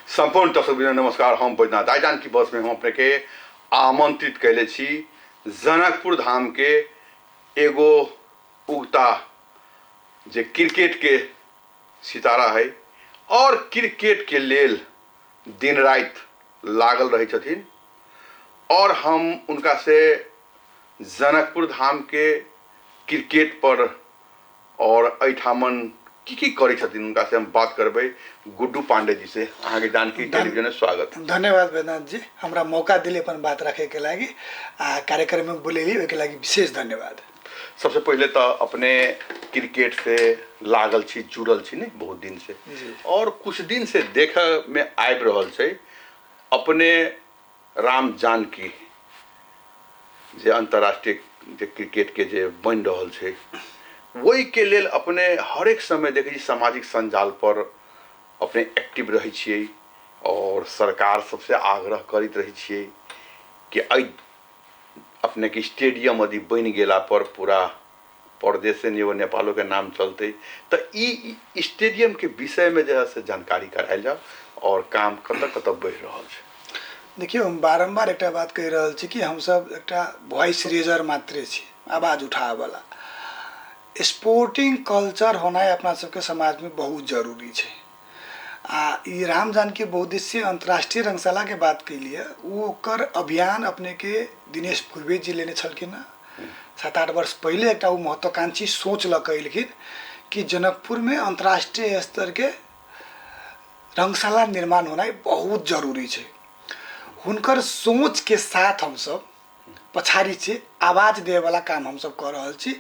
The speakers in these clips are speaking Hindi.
संपूर्ण दर्शक नमस्कार। हम बैद्यनाथ दाईजान की बस में हम अपने के आमंत्रित कैले छी जनकपुर धाम के एगो उगता जे क्रिकेट के सितारा है और क्रिकेट के लेल दिन रात लागल रहे छथिन और हम उनका से जनकपुर धाम के क्रिकेट पर और ऐठामन की करे छथिन उनका से हम बात करबे। गुड्डू पांडे जी से अहाँ के जानकी टेलीविजन में स्वागत। धन्यवाद बैद्यनाथ जी, हमरा मौका दिले अपन बात रखे के लागि कार्यक्रम में बोलेली ओके लागि विशेष धन्यवाद। सबसे पहले तो अपने क्रिकेट से लागल छी, जुड़ल छी नहीं बहुत दिन से और कुछ दिन से देखे में आबि रहल छै अपने राम जानकी जे अंतर्राष्ट्रीय जे क्रिकेट के जे बन रहल छै वही के लेल अपने हर एक समय देखे छी सामाजिक संजाल पर अपने एक्टिव रहे छिए और सरकार सबसे आग्रह करते रहे छिए कि अपने के स्टेडियम यदि बन गेला पर पूरा प्रदेश से नहीं नेपालों के नाम चलते तो ई स्टेडियम के विषय में जो से जानकारी करायल जाओ और काम कत बढ़ रहा है। देखिए, हम बारंबार एक बात कह रहा छी कि हम सब एक वॉइस रेजर मात्रे छी, आवाज उठावे वाला। स्पोर्टिंग कल्चर होना अपना सबके समाज में बहुत जरूरी है। ये राम जानकी बहुउद्देशीय अंतर्राष्ट्रीय रंगशाला के बात कैलिए ओकर अभियान अपने के दिनेश पूर्वे जी लेने छलखिन 7-8 वर्ष पहले एक महत्वाकांक्षी सोच लकैलखिन कि जनकपुर में अंतर्राष्ट्रीय स्तर के रंगशाला निर्माण होना बहुत जरूरी है। हुनकर सोच के साथ हम सब पछाड़ी से आवाज दे वाला काम हम सब कर रहा छी।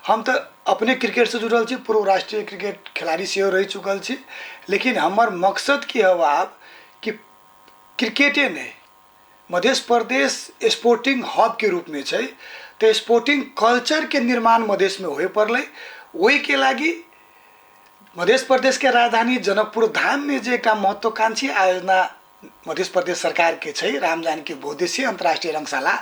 हम तो अपने क्रिकेट से जुड़ल छी, पूर्व राष्ट्रीय क्रिकेट खिलाड़ी से रह चुकल छी, लेकिन हमार मकसद की है आप कि क्रिकेटे नहीं मध्य प्रदेश स्पोर्टिंग हब के रूप में है तो स्पोर्टिंग कल्चर के निर्माण मध्य में हो पड़े। वही के लगी मध्य प्रदेश के राजधानी जनकपुर धाम में जो एक महत्वाकांक्षी आयोजना मध्य प्रदेश सरकार के छै राम जानकी बहुउद्देशीय अंतर्राष्ट्रीय रंगशाला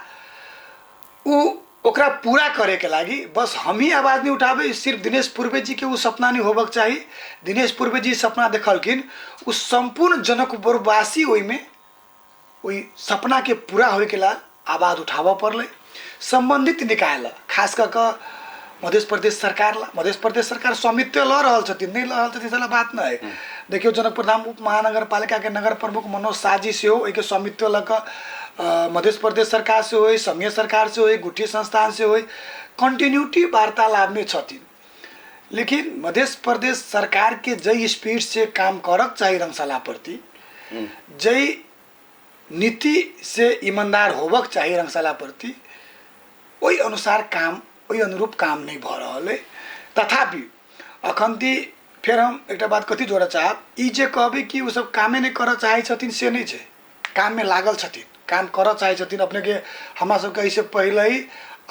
ओकरा पूरा करे के लगी बस हम ही आवाज नहीं उठाबे। सिर्फ दिनेश पूर्वे जी के वो सपना नहीं होबक चाहिए। दिनेश पूर्वे जी सपना देखलखिन उस संपूर्ण जनकपुरवासी वही सपना के पूरा होए के लिए आवाज उठावा पड़े। संबंधित निकाय खास कर मध्य प्रदेश सरकार स्वामित्व ल रहा छथिन, नहीं ल रहा साला बात ना है। देखियो जनकपुर धाम उप महानगर पालिका के नगर प्रमुख मनोज शाह जी से हो एक स्वामित्व लग मध्य प्रदेश सरकार से हो, संघीय सरकार से हो, गुठी संस्थान से हो, कंटिन्यूटी वार्तालाप में छथिन। लेकिन मध्य प्रदेश सरकार के जय स्पीड से काम करक चाहिए रंगशाला प्रति, जय नीति से ईमानदार होबक चाहिए रंगशाला प्रति, वही अनुसार काम वही अनुरूप काम नहीं भ रहा है। तथापि अखंती फिर हम एक बात कथी जोड़ा चाहब ई जे कहबे कि वो सब कामे नहीं कर चाहे छथिन से नहीं है, काम में लागल छथिन, काम कर चाहे छथिन। अपने के हमरा सबके इससे पहले ही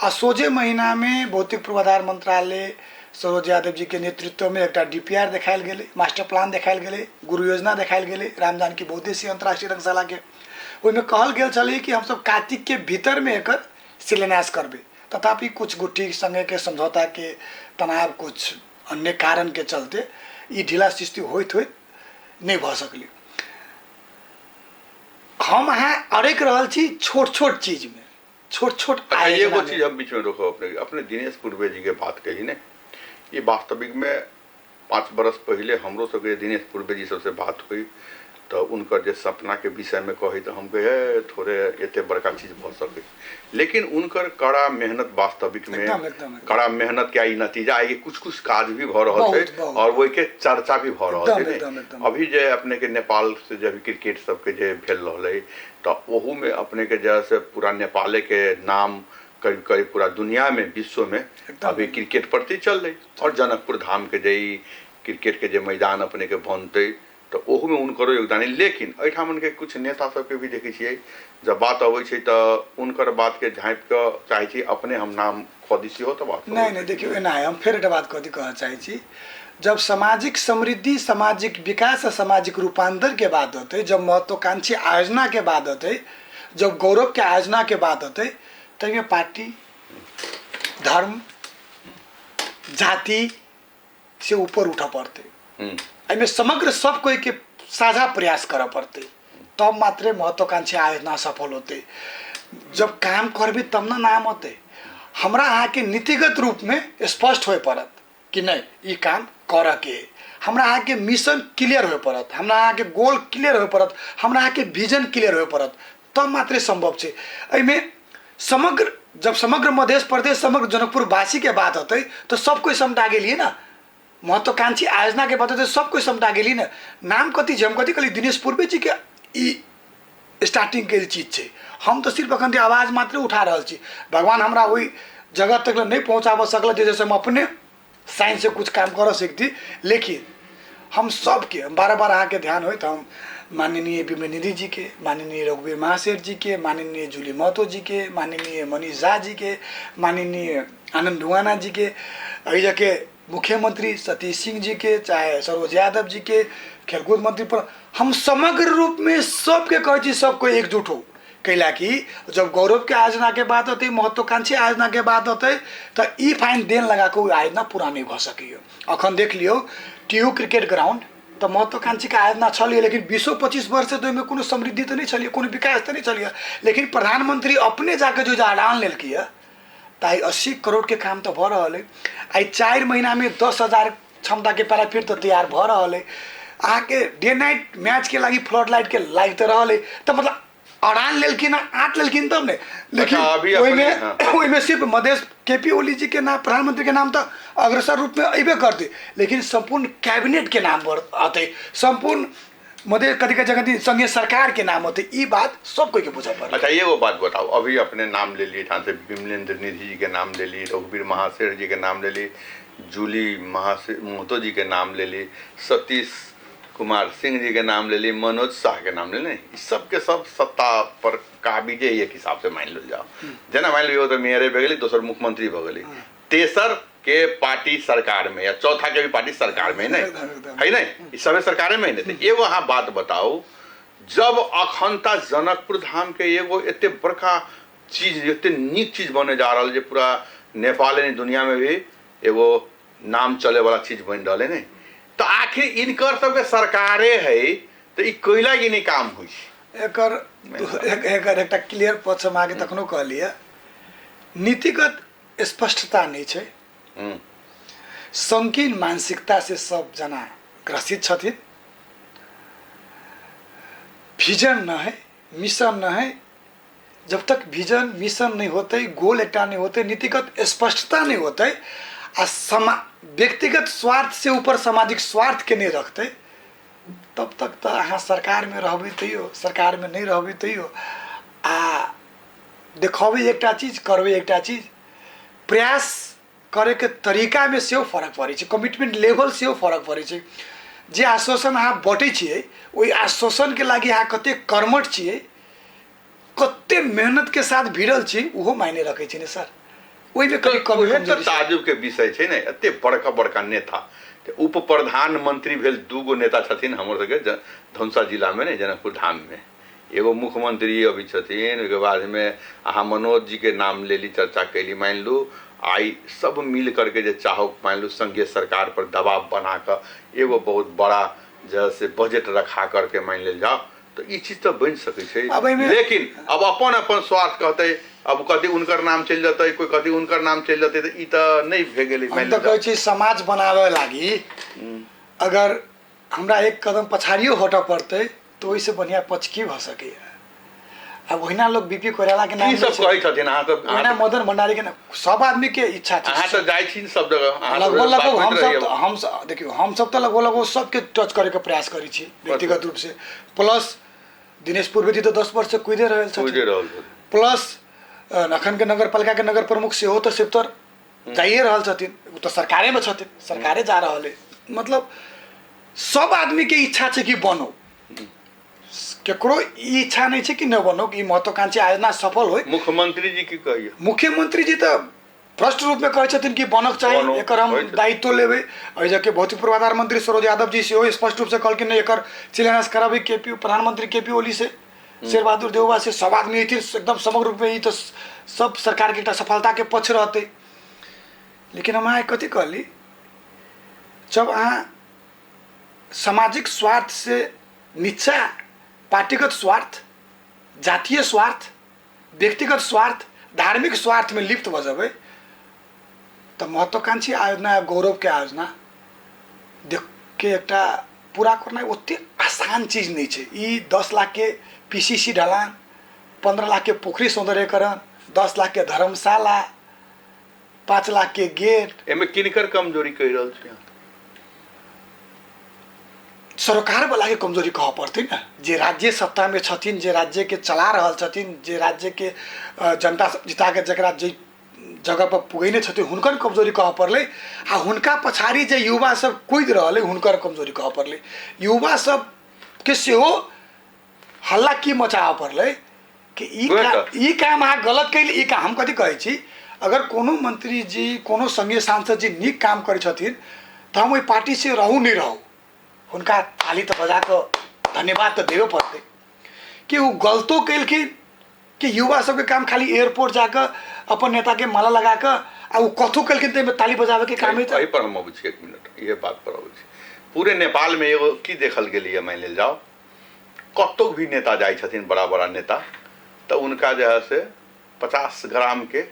असोजे महीना में भौतिक पूर्वाधार मंत्रालय सरोज यादव जी के नेतृत्व में एक DPR देखायल गेले, मास्टर प्लान देखायल गेले, गुरु योजना देखायल गेले राम जानकी बहुउद्देशीय अंतर्राष्ट्रीय रंगशाला के। ओहिमे कहल गेल छलै कि हम सब कार्तिक के भीतर में एकर शिलान्यास करबे। तथापि कुछ गुट्ठी संगे के समझौता के तनाव कुछ अन्य कारण के चलते ये ढीला सुस्ती होइत नहीं भ सकली। हम यहाँ अड़क रहा छी छोट छोट चीज में, छोट छोट एगो चीज हम बीच में रोको अपने दिनेश पूर्वे जी के बात कही ने, ये वास्तविक में 5 बरस पहले हमरो सबके दिनेश पूर्वे जी सबसे बात हुई तो उनकर जो सपना के विषय में कही तो हम कहे थोड़े एते बड़का चीज भ सके, लेकिन उनकर कड़ा मेहनत वास्तविक में कड़ा मेहनत के आई नतीजा आई कुछ काज भी भ रहा है और वही के चर्चा भी भ रहा है। अभी जे अपने के नेपाल से जब क्रिकेट सबके जे भेल रहा तो वहू में अपने के जैसे पूरा नेपाले के नाम करीब पूरा दुनिया में विश्व में अभी क्रिकेट प्रति चल रही और जनकपुर धाम के जे क्रिकेट के जे मैदान अपने के बनते तो ओहू में उनकरो योगदान है। लेकिन एठामन के कुछ नेता सबके भी देखे छिए जब बात अबै छै तो उनकर बात के झाँप के चाहे छी अपने हम नाम खदिसी हो तो बात नहीं देखियो एना हम फिर एक बात कथी कह चाहे छी। जब सामाजिक समृद्धि, सामाजिक विकास और सामाजिक रूपांतर के बात होते, जब महत्वाकांक्षी आयोजना के बात होते, जब गौरव के आयोजना के बात होते, तब ये पार्टी धर्म जाति से ऊपर उठा पड़ते। में समग्र सब कोई के साझा प्रयास कर पड़ते, तब मात्रै महत्वाकांक्षी आयोजना सफल होते। जब काम करबे तब ना नाम होते। हमरा अहाँ के नीतिगत रूप में स्पष्ट हो पड़त कि नहीं ये काम कर के, हमरा अहाँ के मिशन क्लियर हो पड़त, हमरा अहाँ के गोल क्लियर हो पड़त, हमरा अहाँ के विजन क्लियर हो पड़त, तब मात्रै संभव है। एहिमे समग्र जब समग्र मध्य प्रदेश समग्र जनकपुरवासी के बात होते तो सब कोई समटा गेलिए ना। महत्वाकांक्षी आयोजना के बात होते सब कोई समटा गेली ना। नाम कथी हम कथी कहली दिनेश पूर्वे जी के ई स्टार्टिंग के चीज है। हम तो सिर्फ अखन आवाज मात्र उठा रहा छी। भगवान हमरा वही जगह तक नहीं पहुँचाब सकल जैसे हम अपने साइंस से कुछ काम कर सकती, लेकिन हम सबके बार बार अहाँ के ध्यान हो तो हम माननीय विमल जी के, माननीय रघुवीर महाशेर जी के, माननीय जूली महतो जी के, माननीय मनीष झा जी के, माननीय आनंद दुआना जी के, अहिजा के मुख्यमंत्री सतीश सिंह जी के, चाहे सरोज यादव जी के, खेलकूद मंत्री पर हम समग्र रूप में सबके कहे सबको एकजुट हो। कैला कि जब गौरव के आयोजना के बात होती, महत्वाकांक्षी आयोजना के बात होते तो ई फाइन देन लगा के आयोजना पूरा नहीं भ सकियो। अखन देख लियो टीयू क्रिकेट ग्राउंड तो महत्वाकांक्षी का आयोजना चलिए, लेकिन 20-25 वर्ष से तो इनमें कोनो समृद्धि तो नहीं चलिए, कोनो विकास तो नहीं चलिए। लेकिन प्रधानमंत्री अपने जाके जो अड़ान लेलकी है ताई 80 करोड़ के काम तो भ रहा है। आई 4 महीना में 10,000 क्षमता के पैराफिट तो तैयार भ रहा है। अहाँ के डे नाइट मैच के लगी फ्लड लाइट के लाइट तो रहा है, तो मतलब अड़ान लेलकिन आट लेलकिन तब ने। लेकिन वही में सिर्फ मधेश केपी ओली जी के नाम, प्रधानमंत्री के नाम तो अग्रसर रूप में अबे करते, लेकिन संपूर्ण कैबिनेट के नाम पर आते, संपूर्ण मधेश कथी का जगह संघीय सरकार के नाम होते। ये बात सब कोई के बुझा पड़। अच्छा ये वो बात बताओ, अभी अपने नाम ले लिए, जहाँ से विमलेंद्र निधि जी के नाम ले ली, रघुवीर महाशेर जी के नाम ले ली, जूली महतो जी के नाम ले ली, सतीश कुमार सिंह जी के नाम ले ली, मनोज शाह के नाम ले ली, सब के सब सत्ता पर काबिजे एक हिसाब से मान लो जाओ। जना मान लियो तो मेयरे भगली, दोसर मुख्यमंत्री भगली, तेसर के पार्टी सरकार में या चौथा के भी पार्टी सरकार में नहीं है, नहीं सब सरकार में नहीं। एगो अहाँ बात बताओ, जब अखनता जनकपुर धाम के एगो एते बड़का चीज, एते नीक चीज बने जा रहा है, पूरा नेपाल नहीं दुनिया में भी एगो नाम चले वाला चीज बन रहा है, नहीं तो आखिर इनकर सबके सरकारे है तो ई कोयला की नहीं काम हुई। एकर एक क्लियर पक्ष में आगे तखनो कहलिए नीतिगत स्पष्टता नहीं है, संकीर्ण मानसिकता से सब जना ग्रसित छथिन। विजन न है, मिशन न है। जब तक विजन मिशन नहीं होते, गोल एक नहीं होते, नीतिगत स्पष्टता नहीं होते, व्यक्तिगत स्वार्थ से ऊपर सामाजिक स्वार्थ के नहीं रखते, तब तक तो अहाँ सरकार में रहबे तैयो, सरकार में नहीं रहबे तैयो। आ देखबे एकटा चीज, करबे एकटा चीज, प्रयास करे के तरीका में से फर्क पड़े, कमिटमेंट लेवल से फर्क पड़े। जे आश्वासन अहाँ बटे छिए, वही आश्वासन के लगी अहाँ कते कर्मठ छिए, कते मेहनत के साथ भिड़ल छी, उहो मायने रखे छी ने सर। वही में कभी तो ताजुब के विषय है ना, एते बड़का बड़का नेता, उप प्रधानमंत्री भेल 2 नेता छथिन हमर सबके धनुषा जिला में नहीं, जनकपुर धाम में एगो मुख्यमंत्री अभी छथिन, उसके बाद में अहाँ मनोज जी के नाम ले ली, चर्चा कैली, मान लू आई सब मिल करके जो चाहो, मान लू संघीय सरकार पर दबाव बना कर एगो बहुत बड़ा जैसे बजट रखा करके मान ले जाओ, तो ये चीज तो बन सके। लेकिन अब अपन अपन स्वार्थ कहते, अब कभी उनकर नाम चल जाता है, कोई कभी उनकर नाम चल जाते, तो ई तो नहीं भे गेली। हम तो कहै छी समाज बनावे लागी अगर हमरा एक कदम पछाड़ियो हट पड़ते तो ओइसे बढ़िया पछ की भ सके। अब ओहिना लोग बीपी कोइराला के नाम सब कहै छथिन, अहाँ तो ओहिना मदन भंडारी के नाम, सब आदमी के इच्छा छै। अहाँ तो जाय छी सब जगह, लगभग हम देखियो हम सब तो लगभग सबके टच करे के प्रयास करै छी व्यक्तिगत रूप से। प्लस दिनेश पूर्वे जी तो 10 वर्ष से कुदे रहल छथिन, प्लस अखन के नगर पालिका के नगर प्रमुख से हो तो शिवतर जाइए रहल छथिन, तो सरकारे में छथिन, सरकारे जा रहल है। मतलब सब आदमी के इच्छा है कि बनो, केकरो इच्छा नहीं है कि न बनो, कि महत्वाकांक्षी आयोजना सफल हो। मुख्यमंत्री जी की कहिए, मुख्यमंत्री जी तो प्रष्ट रूप में कहे छथिन कि बनक चाहिए, एक हम दायित्व लेवे। और जबकि भौतिक पूर्वाधार मंत्री सरोज यादव जी से स्पष्ट रूप से कहलखिन एक शिलान्यास कराबे केपी प्रधानमंत्री केपी ओली से, शेर बहादुर देवबा से, सब आदमी एकदम समग्र रूप में ही तो सब सरकार के सफलता के पक्ष रहते। लेकिन हम कथी कहली, जब अहाँ सामाजिक स्वार्थ से निच्चा पार्टीगत स्वार्थ, जातीय स्वार्थ, व्यक्तिगत स्वार्थ, धार्मिक स्वार्थ में लिप्त भ जबै त महत्वाकांक्षी आयोजना, गौरव के आयोजना देख के एकटा पूरा करना ओते आसान चीज नहीं है। ई 10 लाख के पीसीसी ढलान, 15 लाख के पोखरी सौंदर्यकरण, 10 लाख के धर्मशाला, 5 लाख के गेट, एमे किनकर कमजोरी कहि रहल छी अहाँ? सरकार वाला के कमजोरी कह पड़ते ना, जे राज्य सत्ता में छथिन, जे राज्य के चला रहल छथिन, जे राज्य के जनता जिता के जकरा जे जगह पर पुगैने छथिन हुनकर कमजोरी कह पड़ले। आ हुनका पछाड़ी जे युवा सब कूद रहल हुनकर कमजोरी कह पड़ले। युवा सब के सेहो हल्ला की मचाव पड़ले कि ई काम अहाँ गलत कैल, ई काम हम कथी कहै छी, अगर कोनो मंत्री जी, कोनो संघीय सांसद जी नीक काम करै छथिन तो हम ओहि पार्टी से रहू नहीं रहू, हुनका ताली तो बजा के धन्यवाद तो देवे पड़ते कि वो गलतो कैलखिन कि युवा सबके काम खाली एयरपोर्ट जाकर अपन नेता के माला लगा के आ वो कथू कैलखिन तो ताली बजावे के काम है। एहि पर हम अबै छी, एक मिनट ये बात पर अबै छी। पूरे नेपाल में एगो की देखल गेलिए, मान लेल जाओ कतौ भी नेता जाइ छथिन, बड़ा बड़ा नेता, तो उनका जो है से 50 ग्राम के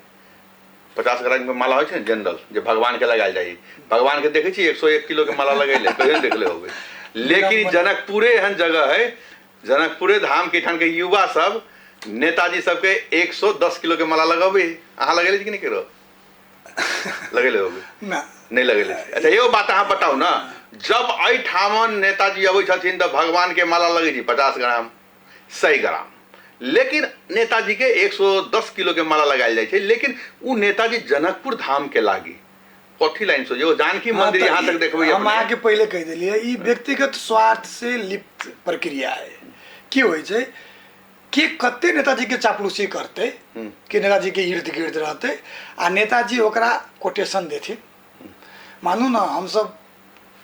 माला होइ छै ने जनरल, जे भगवान के लगायल जाइ, भगवान के देखे छी 101 किलो के माला लगैले कहियो देखले होबै। लेकिन जनकपुरे एहन जगह है, जनकपुरे धाम के ठान के युवा सब नेताजी सबके 110 किलो के माला लगबै। अहाँ लगेले छी कि नहीं करो? लगेले होबै ना, नहीं लगेले। अच्छा एगो बात अहाँ बताउ ना, जब एहि ठामन नेताजी अबै छथिन तो भगवान के माला लगै छै 50 ग्राम 100 ग्राम, लेकिन नेताजी के 110 किलो के माला लगायल जाइ छै। लेकिन उ नेताजी जनकपुर धाम के लागी कथी लाइन सोचे, वो जानकी मंदिर यहाँ तक देखबै। हम आगे पहले कह दिलिए, ई व्यक्तिगत स्वार्थ से लिप्त प्रक्रिया है। की होइ छै कि कते नेताजी के चापलूसी करते कि नेताजी के इर्द गिर्द रहते आ नेताजी ओकरा कोटेशन देथिन। मानू ना हम सब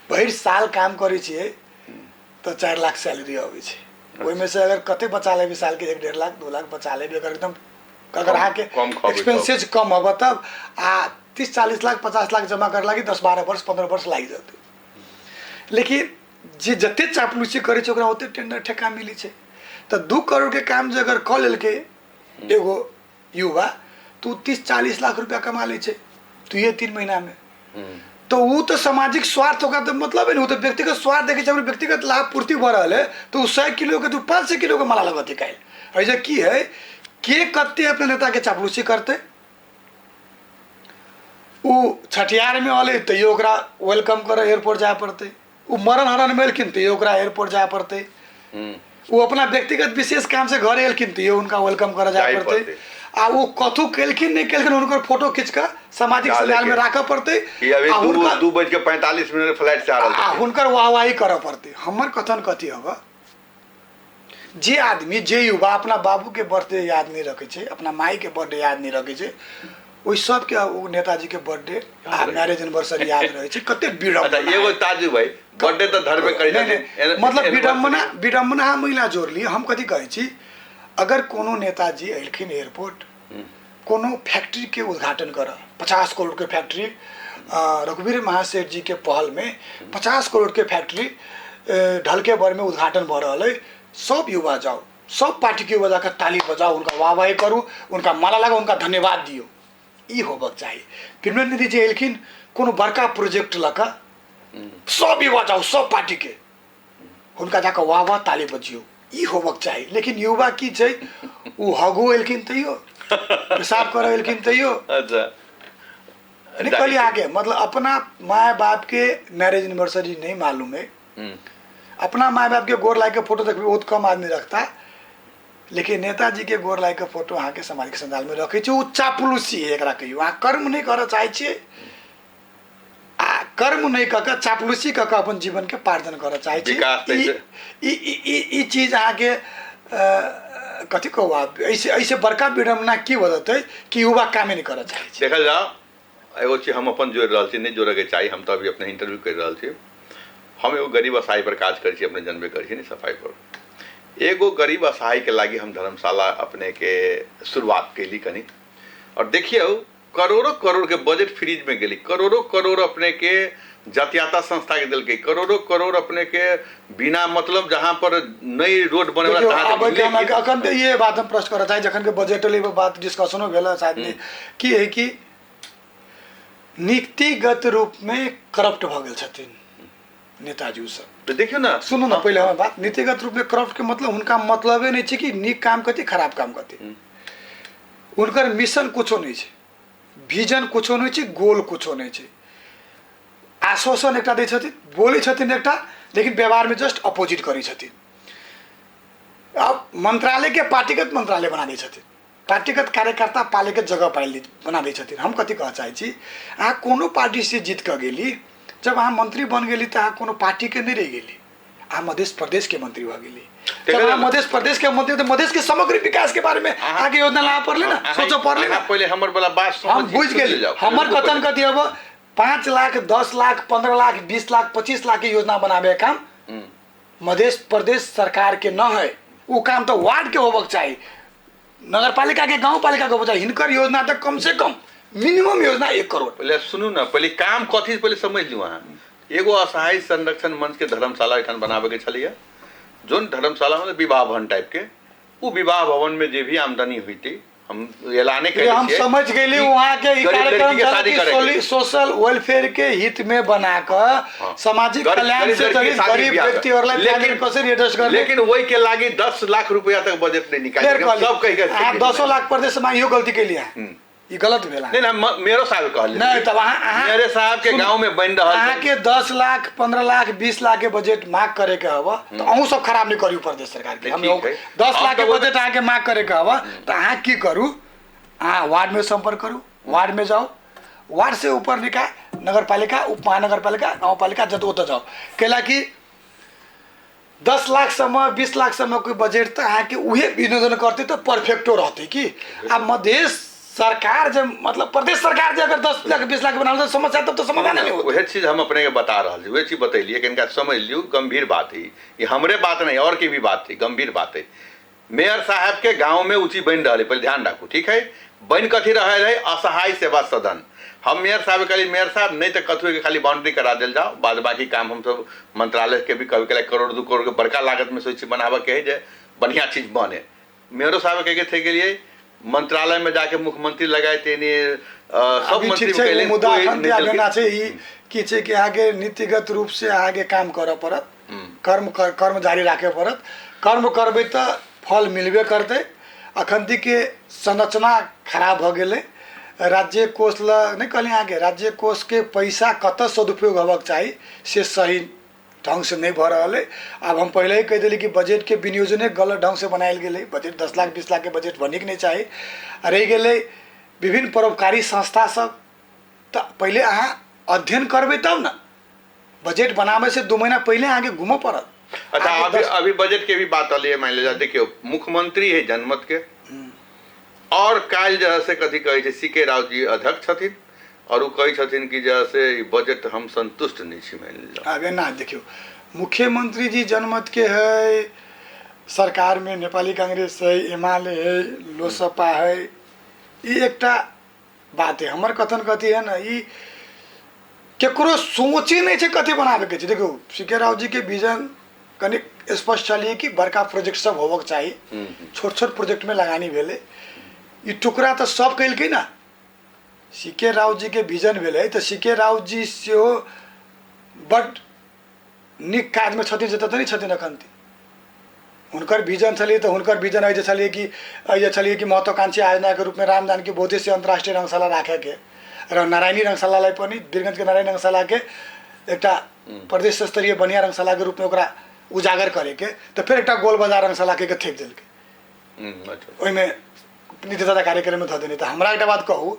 भरि साल काम करै छियै तो 4 लाख सैलरी अबै छै, ओहिमे से अगर कते बचा लेबै साल के 1-1.5 लाख 2 लाख बचा लेबै, अगर एकदम अगर अहाँके एक्सपेंसेज कम हब तब आ 30-40 लाख 50 लाख जमा कर लागी 10-12 वर्ष 15 वर्ष लागि जेतै। लेकिन जे जते चापलूसी करै छै ओकरा ओते टेंडर ठेका मिली छै। तो 2 करोड़ के काम जे अगर कऽ लेलकै एगो युवा तो 30-40 लाख रुपया कमा लै छै 2-3 महीना में। तो वो तो सामाजिक स्वार्थ होगा तो मतलब है नहीं, वो तो व्यक्तिगत स्वार्थ देखे छै, व्यक्तिगत लाभ पूर्ति भ रहल है तो 100 किलो के तो 500 किलो के माला लगते काल। ऐसे की है के कते अपने नेता के चापलूसी करते, वो छठियार में अल तैयो ओकरा वेलकम कर एयरपोर्ट जाए पड़ते, वो मरण हरण में एलखिन तैयो ओकरा एयरपोर्ट जाए पड़ते, वो अपना व्यक्तिगत विशेष काम से घर एलखिन तैयो उनका वेलकम कर जाए पड़ते। आ वो कथू केलखिन नहीं केलखिन उनकर फोटो खींच कर सामाजिक संजाल में रख पड़ते। 2:45 फ्लाइट से आ रहल हुनकर वाहवाही कर पड़ते। हमर कथन कथी हब, जे आदमी जे युवा अपना बाबू के बर्थडे याद नहीं रखे छै, अपना माई के बर्थडे याद नहीं रखे छै, ओहि सब के वो नेताजी के बर्थडे आ मैरिज एनिवर्सरी याद रहे छै। कते विडम्बना। एगो ताजू भाई बर्थडे तो धर्म करै छै, मतलब विडम्बना महिला जोड़ ली। हम कथी कहै छी, अगर कोनो नेताजी एलखिन एयरपोर्ट, कोनो फैक्ट्री के उद्घाटन कर, 50 करोड़ के फैक्ट्री, रघुवीर महासेठ जी के पहल में 50 करोड़ के फैक्ट्री ढलके भर में उद्घाटन भ रहा है, सब युवा जाओ, सब पार्टी के युवा जाकर ताली बजाओ, उनका वाहवाही करू, उनका माला लगाओ, उनका धन्यवाद दियो। ई होबक चाहिए। प्रेमनंद दीदी जी एलखिन कोनो बड़का प्रोजेक्ट लक, सब युवा जाओ, सब पार्टी के उनका जाकर वाह वाह ताली बजियो, ई होबक चाहिए। लेकिन युवा की छै, वो हगो एलखिन तैयो, पेशाब कर एलखिन तैयो, अच्छा निकली आगे। मतलब अपना माँ बाप के मैरिज एनिवर्सरी नहीं मालूम है, अपना माँ बाप के गोर लाई के फोटो देखबे बहुत कम आदमी रखता, लेकिन नेताजी के गोर लाई के फोटो अहाँ के सामाजिक संजाल में रखे छै, वो चापलूसी है। एकरा कहियो अहाँ कर्म नहीं कर चाहे छियै, आ कर्म नहीं कऽ चापलूसी कऽ अपन जीवन के पार्जन कर चाहे छियै। ई चीज अहाँ के कथी कहू, आप ऐसे बड़का विडम्बना की बदते कि युवा कामे नहीं कर चाहे छै। देखल जाओ एगो चीज हम अपन जोड़ रहल छी, नहीं जोड़े के चाहिए। हम तो अभी अपने इंटरव्यू कर रहल छी, हम एगो गरीब असहाय पर काज करै छी, अपने जनबे करै छी नहीं सफाई पर। एगो गरीब असहाय के लागी हम धर्मशाला अपने के शुरुआत कैली कनी, और देखिए करोड़ों करोड़ के बजट फ्रीज में गेली, करोड़ों करोड़ अपने के जातियाता संस्था के दिल के करोड़ों करोड़ अपने के बिना मतलब जहाँ पर नई रोड बने वाला तहाँ अब तक। लेकिन- अखन तो ये बात हम प्रश्न करत है जखन के बजट लेवे बात डिस्कशनो भेल शायद में कि है कि नीतिगत रूप में करप्ट भ गेल छथिन नेताजी सब। तो देखियो ना, सुनू ना पहले हमर बात, नीतिगत रूप में करप्ट के मतलब उनका मतलबे नहीं छै कि नीक काम कथी खराब काम कथी, उनकर मिशन कुछो नहीं छै, विजन कुछो नहीं छै, गोल कुछो नहीं छै। आश्वासन एकटा दै छथिन, बोलै छथिन एकटा, लेकिन व्यवहार में जस्ट अपोजिट करै छथिन। अब मंत्रालय के पार्टीगत मंत्रालय बना दै छथिन, पार्टीगत कार्यकर्ता पालेके जगह पाइल बना दै छथिन। हम कथी कह चाहै छी, अहाँ कोनो पार्टी से जीत के गेली, जब अहाँ मंत्री बन गेली तो अहाँ कोनो पार्टी के नहीं रह गेली, अहाँ मध्य प्रदेश के मंत्री भ गेली। जब अहाँ मध्य प्रदेश के मंत्री तो मधेश के समग्र विकास के बारे में आगे योजना ला पड़ले ना, सोचो पड़ले ना। पहले हमर वाला बात हम बुझ गेली, हमर कथन कथी अब 5 लाख 10 लाख 15 लाख 20 लाख 25 लाख की योजना बनाबे काम मध्य प्रदेश सरकार के न है। वो काम तो वार्ड के होबक चाहिए, नगर पालिका के गाँव पालिका के होबक चाहिए। हिनकर योजना तो कम से कम मिनिमम योजना 1 करोड़। पहले सुनू ना, पहले काम कथी पहले समझ लियो। अहाँ एगो असहाय संरक्षण मंच के धर्मशाला एखन बनाबे के छलिए, जोन धर्मशाला में विवाह भवन टाइप के, वो विवाह भवन में जे भी आमदनी हुई थी हम ऐलाने कर हम समझ गए वहाँ के कार्यक्रम सोशल वेलफेयर के हित में बनाकर सामाजिक कल्याण से गरीब व्यक्ति और लेकिन वही के लागी 10 लाख रुपया तक बजट नहीं निकाल सब कह 10 लाख प्रदेश में यो गलती के लिए ये गलत भेला नहीं ना। मेरो साहब कहल नहीं, तब मेरे साहब के गांव में बन रहा है के 10 लाख 15 लाख 20 लाख के बजट मांग करे के हवा तो अहू सब खराब नहीं करियो प्रदेश सरकार के। हम 10 लाख के बजट आके मांग करे के हवा तो अहाँ की करू, अहाँ वार्ड में संपर्क करू, वार्ड में जाओ, वार्ड से ऊपर निकाय नगर पालिका उप महानगर पालिका गाँव पालिका जत ओत जाओ कैला कि 10 लाख सम्म 20 लाख सम्म कोई बजट तो अहाँ के उहे विनियोजन करते तो परफेक्टो रहते कि अब मध्य सरकार जब मतलब प्रदेश सरकार जब अगर 10 लाख 20 लाख बना तो समस्या तब तो समाधान नहीं होगा। वही चीज हम अपने के बता रहा थी, वही चीज बतैलिए कि इनका समझ लियो, गंभीर बात ही ये हमरे बात नहीं और की भी बात थी, गंभीर बात है। मेयर साहब के गांव में ऊंची बन रहा है, पहले ध्यान रखो ठीक है। बन कथी रहे असहाय सेवा सदन। हम मेयर साहब कहली मेयर साहब नहीं तो कथुए के खाली बाउंड्री करा दिल जाओ, बाद बाकी काम हम सब मंत्रालय के भी कभी कभी करोड़ 2 करोड़ के बड़का लागत में सोच बनावे के है बढ़िया चीज बने। मेयरो साहब कहे थे के लिए मंत्रालय में जाके मुख्यमंत्री लगाए तेने सब मंत्री के मुद्दा लेना चाहिए कि आगे नीतिगत रूप से आगे काम करे पड़त, कर्म जारी रखे पड़त, कर्म करबे तो फल मिलबे करते। अखन के संरचना खराब हो गए, राज्य कोष नहीं कहली आगे राज्य कोष के पैसा कत सदुपयोग होबक चाहिए से सही ढंग से नहीं भ रहा है। अब हम पहले ही कह दिली कि बजट के विनियोजन गलत ढंग से बनायल गए, बजट 10 लाख 20 लाख के बजट बने के नहीं चाहिए। रह गए विभिन्न परोपकारी संस्था सब तो पहले अहाँ अध्ययन करबे तब ना, बजट बनावे से 2 महीना पहले आगे घूमो पड़त। अच्छा अभी बजट के भी बात अलिए मान ले देखियो मुख्यमंत्री है जनमत के और काल जैसे कथी कहे छे सीके राव जी अध्यक्ष छथिन और वो कही छथिन कि जैसे बजट हम संतुष्ट नहीं छी मान लीजिए। आगे ना देखियो मुख्यमंत्री जी जनमत के है, सरकार में नेपाली कांग्रेस है, एमाले है, लोसपा है, ये एकटा बात है। हमार कथन कथी है ना ये केकरो सोचे नहीं छे कथी बनावे के छे। देखो सीके राव जी के विजन कनी स्पष्ट चलिए कि बड़का प्रोजेक्ट सब होबक चाहिए, छोट छोट प्रोजेक्ट में लगानी भेले। ये टुकड़ा तो सब कैलकै ना, सीके राव जी के विजन भेले तो सीके राव जी से बड निक काज में छथिन जत नहीं छथिन अखन हुनकर विजन छलिए तो हुनकर विजन ऐसे छलिए कि महत्वाकांक्षी आयोजना के रूप में राम जानकी बोधेश्वरी अंतर्राष्ट्रीय रंगशाला राखे के र नारायणी रंगशाला पनि वीरगंज के नारायणी रंगशाला के एकटा प्रदेश स्तरीय बढ़िया रंगशाला के रूप में ओकरा उजागर करे के तो फिर एक गोल बाजार रंगशाला के थेक दिलकै ओहिमे नित्यता कार्यक्रम में ध देने। तो हमरा एक बात कहूँ,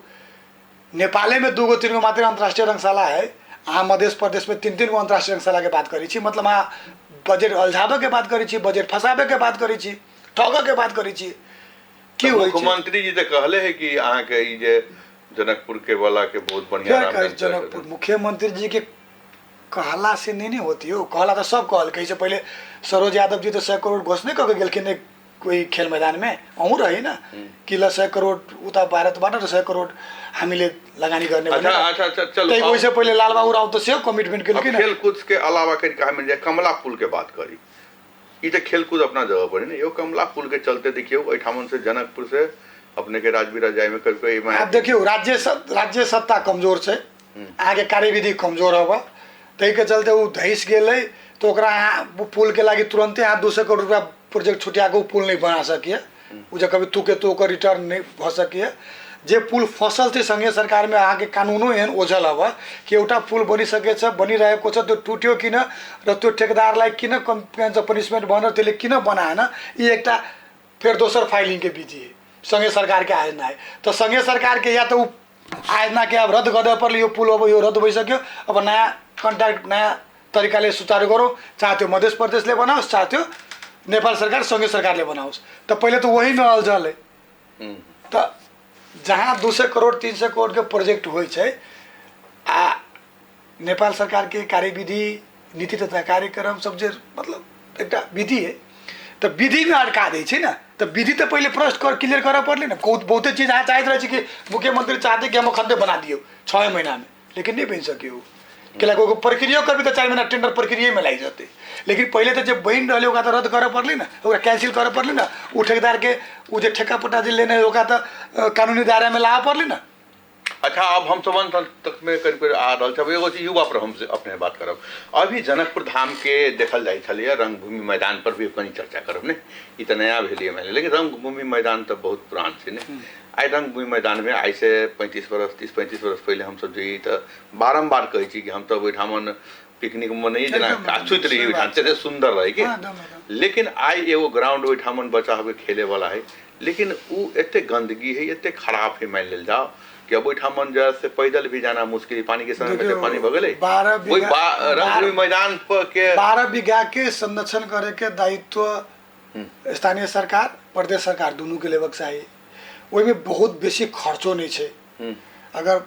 नेपाले में 2 3 गो मात्र अंतर्राष्ट्रीय रंगशाला है, अहाँ मध्य प्रदेश में 3 3 गो अंतर्राष्ट्रीय रंगशाला के बात करी छी, मतलब अहाँ बजट अलझाबे के बात करी छी, बजट फसाबे के बात करी छी, ठगे के बात करी छी। कि मुख्यमंत्री जी तो कहले है कि अहाँ के ई जे जनकपुर के वाला के बहुत बढ़िया जनकपुर मुख्यमंत्री जी के कहला से नहीं होती हो, कहला तो सब कहल। कहीं से पहले सरोज यादव जी तो 100 करोड़ घोषणा करके गेलखिन कोही खेल मैदानमा अँ रहे न कि ल 100 करोड उता भारतबाट र 100 करोड हामीले लगानी गर्ने अच्छा अच्छा अच्छा चलो त्यही वैसे पहिले लालबाबू राउत से कमिटमेंट के लिए खेलकूद के अलावा कहीं कहा मिल जाए कमला पुल के बात करी ये तो खेलकूद अपना जगह पर है ना यो कमला पुल के चलते देखियो अठामन से जनकपुर से अपने के राजवीरा जाए में कभी आप देखियो राज्य सत्ता कमजोर से आगे कार्यविधि कमजोर होगा तई के चलते वो धैस गए तो वो पुल के लागी तुरंते यहाँ 200 करोड़ रुपया प्रोजेक्ट छुटिया के पुल नहीं बना सकिए वो जो कभी तुके तो रिटर्न नहीं भ सकिए जे पुल फसल थे संघीय सरकार में आगे कानूनो एहन ओझल हवा कि एउटा पुल बनिसकेछ बनिरहेको छ त्यो टुट्यो किन र त्यो ठेकेदारलाई किन कम्पेन्सेसन पनिशमेन्ट भनेर त्यसले किन बनाएन यी एकटा फेर दोसर फाइलिङ के विधि संघीय सरकार के आयोजना है तो संघीय सरकार के या तो आयोजना के अब रद्द गर्दा पर्ने यो पुल अब यो रद्द भइसक्यो अब नयाँ कन्ट्याक्ट नयाँ तरिकाले सुचारू गरौँ चाहे त्यो मध्य प्रदेशले बनाओस् चाहे त्यो नेपाल सरकार संघीय सरकारले बनाओस् त पहिले त वही में अल्झल है त जहाँ 200 करोड़ 300 करोड़ के प्रोजेक्ट हो नेपाल सरकार के कार्यविधि नीति तथा कार्यक्रम सब जे मतलब एक विधि है तो विधि में अड़का दी ना तो विधि तो पहले प्रश्न कर क्लियर करा पड़े ना बहुते चीज़ यहाँ चाहिए रहे कि मुख्यमंत्री चाहते कि हम खंडे बना दियो 6 महीना में लेकिन नहीं बन सकियो कि प्रक्रिया कर भी तो 4 महीना टेंडर प्रक्रिया में लग जाते लेकिन पहले तो जब बन रहे तो रद्द करे पड़ली ना कैंसिल करे पड़ली ना वो ठेकेदार के वो जो ठेका पट्टा जो लेने होगा तो कानूनी दायरा में ला पड़ली ना। अच्छा अब हम संबंध तक में करीब आ रहा एगो युवा पर हमसे अपने बात करब अभी जनकपुर धाम के देखल जाए छलिए रंगभूमि मैदान पर भी कहीं चर्चा करब ने ये तो नया भेलिए मैंने लेकिन रंगभूमि मैदान तो बहुत पुरान से ने आई रंगभूमि मैदान में आई से 35 वर्ष 30-35 वर्ष पहले हम सब जी तो बारम्बार कही कि हम तो ओठामन पिकनिक मनई जना काछुत रही ओठान से सुंदर रहे कि लेकिन आई एगो ग्राउंड ओठामन बच्चा हुए खेले वाला है लेकिन वो एते गंदगी है एते खराब है मान लेल जाओ कि अब ओठामन जैसे पैदल भी जाना मुश्किल पानी के समय में पानी भगले वही रंगभूमि मैदान पर के 12 बीघा के संरक्षण करे के दायित्व स्थानीय सरकार प्रदेश सरकार दोनों के लेवक चाहिए वही में बहुत बेसी खर्चो नहीं है अगर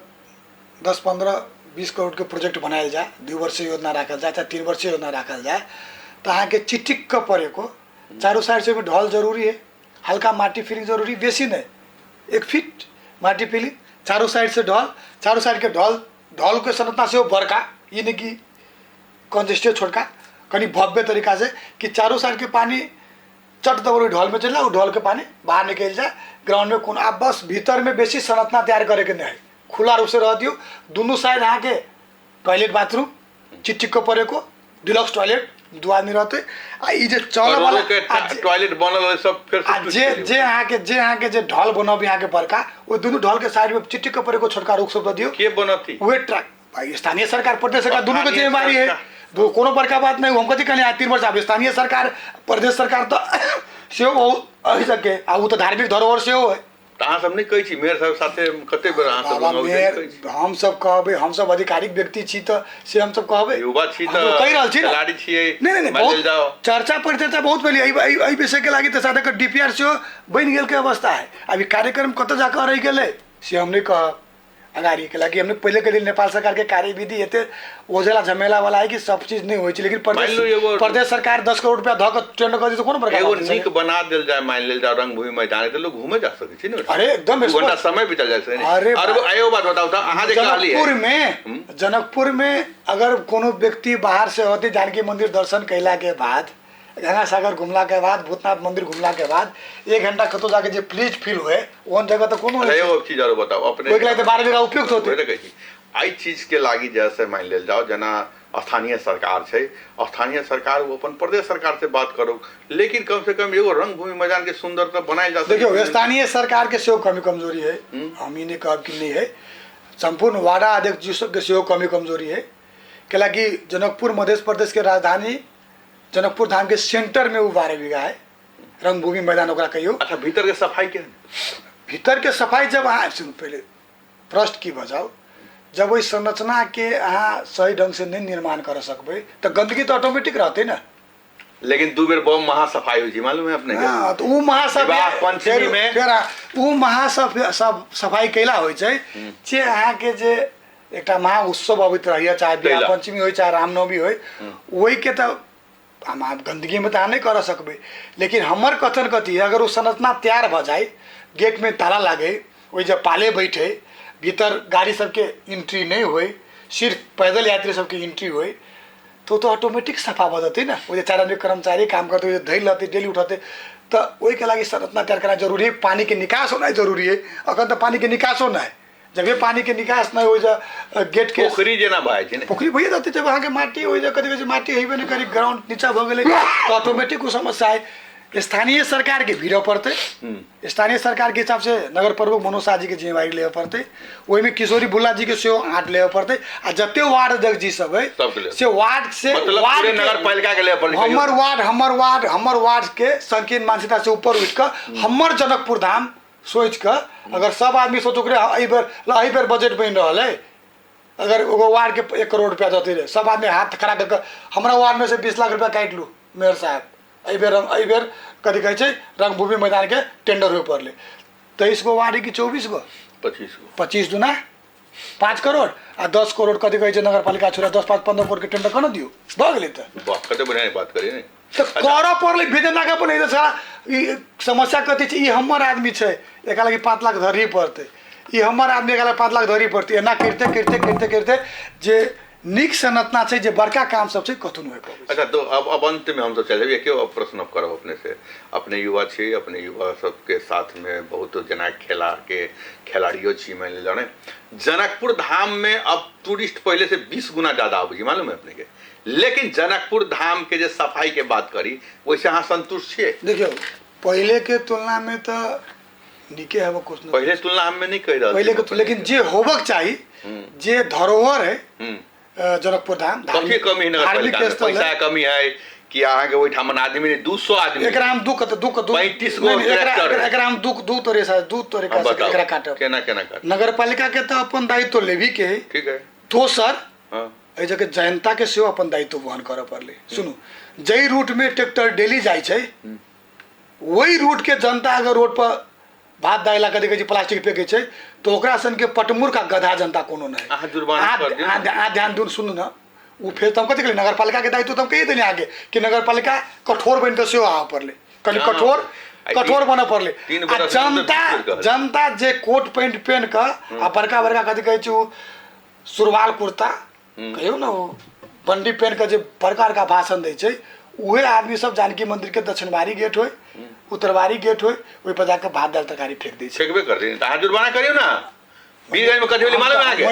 10-15-20 करोड़ के प्रोजेक्ट बनाया जाए 2 वर्षीय योजना रखल जाए चाहे 3 वर्षीय योजना रखल जाए तो अहाँ के चिटिक्क परेको चारों साइड से भी ढल जरूरी है हल्का माटी फिलिंग जरूरी बेसी नहीं 1 फीट माटी फिलिंग चारों साइड से ढल चारों साइड के ढल के संरचना से वो बड़का ये नहीं कि कंजेस्टेड छोड़का कहीं भव्य तरीका से कि चारों साइड के पानी चट दबोरी ढल में चल जाए ढल के पानी बाहर निकल जाए ग्राउंड में कौन आप बस भीतर में बेसी संरचना तैयार करे के नहीं खुला रूप से रह दियो दोनों साइड यहाँ के टॉयलेट बाथरूम चिटिक्क परेको डिलक्स टॉयलेट 2 आदमी रहते ये जे चल वाला टॉयलेट बनल सब फिर जे यहाँ के जे ढल बनब यहाँ के बड़का वो दोनों ढल के साइड में चिटिक्क परेको छोटका रुख सब दियो के बनती वे ट्रक स्थानीय सरकार प्रदेश सरकार दोनों की जिम्मेवारी है दो कोनो बड़का बात नहीं हम कथी कहले 3 वर्ष अब स्थानीय सरकार प्रदेश सरकार तो से हो सके आ वो तो धार्मिक धरोहर से हो है अहाँ सब नहीं कही मेयर साहब साथे कते बेर अहाँ सब हम सब कहबे हम सब आधिकारिक व्यक्ति छी तो से हम सब कहबे युवा छी तो कहि रहल छी खिलाड़ी छियै नहीं बहुत चर्चा परिचर्चा बहुत पहले एहि विषय के लागि तो साथे डीपीआर से बन गेल के अवस्था है अभी कार्यक्रम कत जाकर रह गेले से हम नहीं कह अगाड़ी के लगी हमने पहले के दिन नेपाल सरकार के कार्यविधि एते ओझला झमेला वाला है कि सब चीज नहीं होई लेकिन प्रदेश सरकार 10 करोड़ रुपया धक टेंडर कर दी तो कौन प्रकार एगो नीक बना देल जाए मान लेल जाओ रंगभूमि मैदान तो लोग घूमे जा सके छी न अरे एकदम घंटा समय बिता जाए छै अरे आयो बात बताओ त अहाँ जे कहली जनकपुर में अगर कोनो व्यक्ति बाहर से होते जानकी मंदिर दर्शन कैला के बाद गंगा सागर घुमला के बाद भूतनाथ मंदिर घुमला के बाद 1 घंटा कतो जाके जे प्लीज फील हुए ओन जगह तो कोनो एगो चीज और बताओ अपने ओकरा तो 12 बीघा उपयुक्त होते आई चीज के लागी जैसे मान लेल जाओ जना स्थानीय सरकार है स्थानीय सरकार वो अपन प्रदेश सरकार से बात करो लेकिन कम से कम एगो रंगभूमि मैदान के सुंदरता बनाए जा सके देखियो स्थानीय सरकार के सेहो कमी कमजोरी है हम ही नहीं कहब कि नहीं है संपूर्ण वार्ड अध्यक्ष जी के सेहो कमी कमजोरी है कैलाकि जनकपुर मध्य प्रदेश के राजधानी जनकपुर धाम के सेंटर में वो 12 बीघा है रंगभूमि मैदान ओकरा कहियो। अच्छा भीतर के सफाई के भीतर के सफाई जब अहाँ पहले प्रश्न की बजाओ जब वही संरचना के अहाँ सही ढंग से नहीं निर्माण कर सकबे तो गंदगी तो ऑटोमेटिक रहते ना लेकिन 2 बेर बहुत महासफाई हुई मालूम है अपने हाँ तो वो महासफाई पंचमी में फिर वो महासफाई कैला हो जे अहाँ के जे एकटा महा उत्सव अबित रहिए चाहे बियाह पंचमी हो चाहे रामनवमी हो वही के तो हम आप गंदगी में तो अहाँ नहीं कर सकबे, लेकिन हमर कथन कथी है, अगर वो संरचना तैयार भ जाए, गेट में ताला लागे, वही जब पाले बैठे, भीतर गाड़ी सबके एंट्री नहीं होए, सिर्फ पैदल यात्री सबके एंट्री होए, तो ऑटोमेटिक सफा बदते ना। वो 4 आदमी कर्मचारी काम करते, धैल रहते, डेली उठाते, तो वही के लागि संरचना तैयार करना जरूरी है। पानी के निकास होना जरूरी है। अगर तो पानी के निकास होना है, जब ये पानी के निकास नहीं हो जा, गेट के पोखरी जेना भाई छै ने, पोखरी भइए जाते, जब वहाँ के माटी हो जा, कभी माटी हेबे नहीं करी, ग्राउंड नीचा भ गेलै, तो ऑटोमेटिक वो समस्या है। स्थानीय सरकार के भिड़ पड़ते, स्थानीय सरकार के हिसाब से नगर प्रमुख मनोज शाह जी के जिम्मेवारी ले पड़ते, वही में किशोरी बुल्ला जी के सेहो हाथ ले पड़ते, आ जते वार्ड अध्यक्ष जी सब है से वार्ड से मतलब वार्ड पूरे नगर पालिका के ले पड़े, हमर वार्ड के संकीर्ण मानसिकता से ऊपर उठ कर हमर जनकपुर धाम सोच कर, अगर सब आदमी सोचो एहि बेर बजट बन रहा है, अगर एगो वार्ड के 1 करोड़ रुपया देते रहे, सब आदमी हाथ खड़ा कर हमारा वार्ड में से 20 लाख रुपया काट लू मेयर साहब, एहि बेर कथी कहै छै रंगभूमि मैदान के टेंडर हुए पड़ले, 23 गो वार्ड की 24 गो 25 दुना 5 करोड़ आ 10 करोड़ कथी कहै छै नगर पालिका छोड़ा 10-15 करोड़ के टेंडर कना दियो, भ गेलै। त कते बढ़िया बात करी ने, तो कर पड़ले भेजना का अपन सारा ई समस्या कथी छै, ई हमर आदमी छै, एकरा लागि 5 लाख धरी पड़ते, ई हमर आदमी एकरा 5 लाख धरी पड़ते, एना करते करते करते करते जे निक संरचना छै, जे बड़का काम सब छै, कतौ नहीं पड़े। अच्छा, तो अब अंत में हम तो चले क्यों प्रश्न करब अपने से, अपने युवा छी, अपने युवा सबके साथ में बहुत जना खिलाड़ियों छी, मान लीजिए जनकपुर धाम में अब टूरिस्ट पहले से 20 गुना ज्यादा आबे, मालूम है अपने के, लेकिन जनकपुर धाम के जो सफाई के बात करी वैसे अहाँ संतुष्ट छे? देखियो पहले के तुलना में तो निके है, वो कुछ नहीं, पहले तुलना हम में नहीं कह रहा पहले के, लेकिन जे होबक चाहिए, जे धरोहर है जनकपुर धाम, कमी कमी धार्मिक स्थल है, पैसा कमी है कि अहाँ के ओइठाम आदमी ने 200 आदमी, एकरा हम दुख 35 गो ट्रैक्टर, एकरा हम दू तोरे साथ दू तोरे का एकरा काटब, केना काट, नगर पालिका के तो अपन दायित्व लेवी के है, ठीक है, दोसर हां एहि जगह जनता के सेहो अपन दायित्व वहन करऽ पड़ले। सुनू, जई रूट में ट्रैक्टर डेली जाय छै, वही रूट के जनता अगर रोड पर भात दाइला कथी कहै छै प्लास्टिक फेंकै छै, तो ओकरा सन के पटमुर का गधा जनता कोनो नहीं। अहाँ जुर्माना कर दियौ, आ ध्यान दून, सुनू ना, वो फिर तुम कथी कहली नगर पालिका के दायित्व तुम कही देने आगे कि नगर पालिका कठोर बन के सेहो आवे पड़ले, कनी कठोर बने पड़ले। जनता जे कोट पैंट पहन कर आ बड़का बड़का कथी कहै छै सुरवाल कुर्ता कहियो ना, वो बंडी पहन कर जे बड़का बड़का भाषण दै छै, उहे आदमी सब जानकी मंदिर के दक्षिणवारी गेट होय, उत्तरवारी गेट होय, ओहि पर जाकर भात दाल तरकारी फेंक दै छै, फेंकबे कर दी। अहाँ जुर्माना करियो ना, बीरगंज में कथी मालूम है आगे,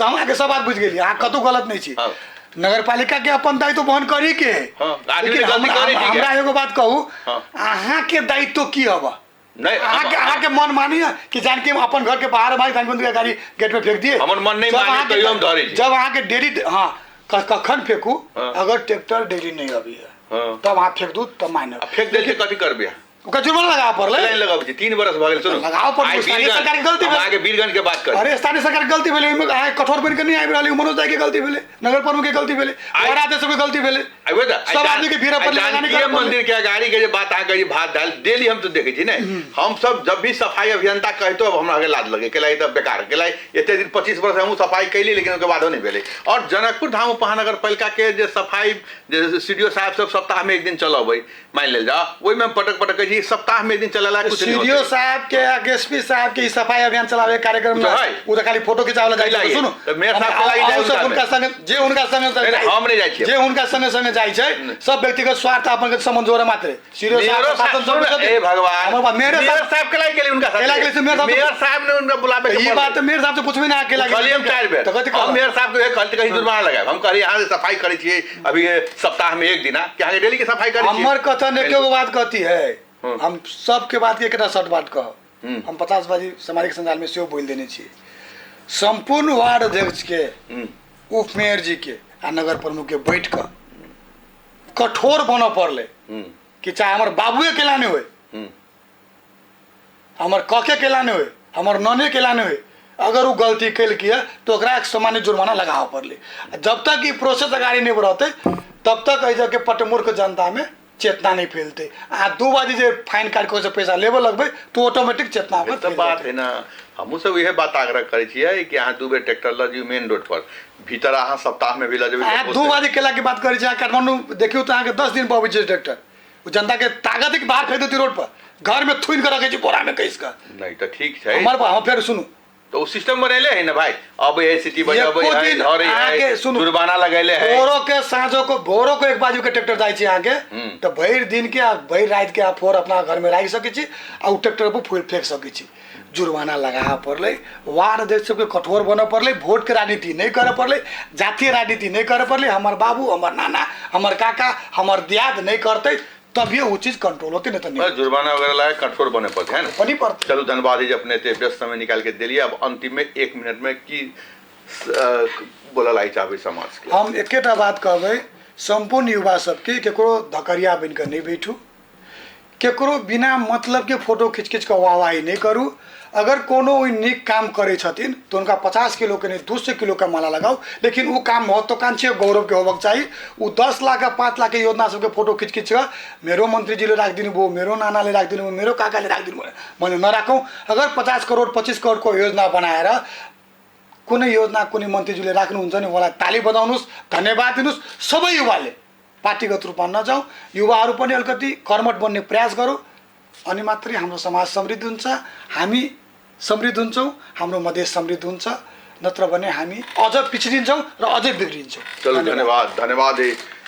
हम आगे सब बात बुझ गेली, अहाँ कतौ गलत नहीं छी। नगर पालिका के अपन दायित्व वहन करी के, हमरा एगो बात कहू, अहाँ के दायित्व की हवा नहीं, अहाँ के मन मानी कि जानकी अपन घर के बाहर भाई जानकी मंदिर का गाड़ी गेट में फेंक दिए, हमर मन नहीं मानी तो हम धरे, जब अहाँ के डेली हाँ कखन फेंकू, अगर ट्रैक्टर डेली नहीं अभी है तब अहाँ फेंक दू, तब मायने फेंक दे कथी करबे, ओका जुर्माना लगाव पड़ले, लाइन लगाव 3 बरस भ गेल। सुनो, लगाव पड़ले, स्थानीय सरकार के गलती भेल, आगे बीरगंज के बात कर, अरे स्थानीय सरकार के गलती भेले, ओइमे आए कठोर बन के नहीं आबि रहले, मनोज दाई के गलती भेले, नगर प्रमुख के गलती भेले, और आदेश के गलती भेले, सब आदमी के भीड़ पर लगाने के मंदिर के गाड़ी के जे बात आ गई, भात दाल डेली हम तो देखे छी ने, हम सब जब भी सफाई अभियंता कहतो अब हमरा के लाज लगे केला, त बेकार केला, एते दिन 25 वर्ष हम सफाई कैली, लेकिन ओके बादो नहीं भेले। और जनकपुर धाम महानगर पालिका के जे सफाई जे सीडीओ साहब सब सप्ताह में 1 दिन चलबै, मान लेल जा, ओइ में पटक पटक कही सप्ताह में 1 दिन चलेला, कुछ नहीं सीडीओ साहब के एसपी साहब के सफाई अभियान चलावे कार्यक्रम में उ त खाली फोटो खिचावला जाय छै। सुनो, मेयर साहब के लागि जाय, उनका संग जे उनका संग हम नहीं जाय छी, जे उनका संग जाय छै, सब व्यक्तिगत स्वार्थ अपन के संबंध जोरे मात्र। सीडीओ साहब ए भगवान, मेयर साहब के लागि गेली, उनका मेयर साहब ने उनका बुलावे, ई बात मेयर साहब से पूछबे ना अकेला खाली हम 4 बेर, हम मेयर साहब के कल कहीं जुर्माना लगाए, हम कह यहां सफाई करे छी अभी सप्ताह में 1 दिन, क्या डेली की सफाई करे छी? हमर कथन एकेगो बात कहती है, हम सबके बात के एकटा शॉर्ट बात कह, हम 50 बाजी सामाजिक संजाल में सेहो बोल देने छी, संपूर्ण वार्ड अध्यक्ष के, उप मेयर जी के आ नगर प्रमुख के बैठ कर कठोर बन पड़ले कि चाहे हमारे बाबुए के लाने हुए, हमारे कके के लाने हुए, हमारे नने के लाने हुए, अगर वो गलती कैल किया तो ओकरा सामान्य जुर्माना लगाव पड़ले। जब तक ये प्रोसेस अगाड़ी नहीं बढ़ते तब तक ऐसे के पटमुर्ख जनता में चेतना नहीं फैलते। आ 2 बजे जे फाइन काट के पैसा लेबे लगबे तो ऑटोमेटिक चेतना ये तो बात है ना। हमहूँ सब यह बात आग्रह करे छियै कि अहाँ 2 बेर ट्रैक्टर लऽ जाइयो मेन रोड पर, भीतर अहाँ सप्ताह में भी लऽ जेबै। अहाँ 2 बजे केला के बात करे छी, काठमांडू देखियो तो अहाँके 10 दिन पर अबै छै ट्रैक्टर। वो जनता के ताकत के बाहर फेंक देती रोड पर, घर में थुइन के रखे छी बोरा में कैस का। नहीं तो ठीक है, हमारे हम फिर सुनू तो उस सिस्टम बनैले है ना भाई। अब ये सिटी बजाबै एको है, दिन धरे आगे है, सुनू, जुर्माना लगैले है। भोरो के साँझो को भोरो को 1 बाजू के ट्रैक्टर जाइ छी आगे तो भरि दिन के भरि रात के आप फोर अपना घर में राखि सकै छी आ उ ट्रैक्टर पर फूल फेंक सकै छी। जुर्माना लगा पड़ले, वार्ड अध्यक्ष के कठोर बन पड़ले, वोट के राजनीति नहीं करे पड़ले, जातीय राजनीति नहीं करे पड़ले। हमार बाबू, हमार नाना, हमार काका, हमार दियाद नहीं करते तब ये वो चीज कंट्रोल होती, नहीं तो नहीं। जुर्माना वगैरह लाए कठोर बने पड़ते है ना, बनी पड़ते। चलो धन्यवाद जी, अपने ते व्यस्त समय निकाल के दिलिए। अब अंतिम में 1 मिनट में की बोला लाई चाहबे समाज के। हम एकेटा बात कहबै, संपूर्ण युवा सबके केकरो धकरिया बन के नहीं बैठू, केकरो बिना मतलब के फोटो खींच खींच के वाहवाही नहीं करू। अगर कोनो नीक काम करे छथिन तो उनका 50 किलो के नहीं 200 किलो का माला लगाओ, लेकिन वो काम महत्वाकांक्षी गौरव के होबक चाहिए। वो 10 लाख का 5 लाख के योजना सबके फोटो खींच खींच के मेरो मंत्री जी ले राख दिनु वो, मेरो नाना ले राख दिनु, मेरो काका ले राख दिनु, मैंने न राखूँ। अगर 50 करोड़ 25 करोड़ को योजना बनाएर कुनै योजना कुनै मन्त्रीज्यूले राख्नुहुन्छ नि उहाँलाई ताली बजाउनुहोस्, धन्यवाद दिनुहोस्। सबै युवाले पार्टीगत रूपमा नजाउँ, युवाहरू पनि अलिकति कर्मठ बन्ने प्रयास गरौँ, अनि मात्रै हाम्रो समाज समृद्ध हुन्छ, हामी समृद्ध हुन्छौँ, हाम्रो मधेस समृद्ध हुन्छ। नत्र भने हामी अझ पिछडिन्छौँ र अझै बिग्रिन्छौँ। चलो धन्यवाद, धन्यवाद।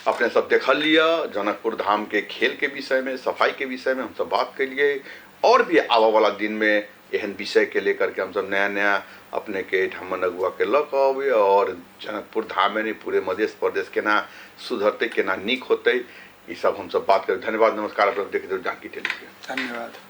अपने सब देख लिया जनकपुर धाम के खेल के विषय में, सफाई के विषय में हम सब बात करिए, और भी आवा वाला दिन में एहन विषय के लेकर के हम सब नया नया अपने के ठामन अगुआ के लऽ कऽ अबै, और जनकपुर धाम में नहीं पूरे मध्य प्रदेश केना सुधरते, केना नीक होते, ये सब हम सब बात करें। धन्यवाद, नमस्कार। आप लोग देखते हो जानकी टेलीविजन। धन्यवाद।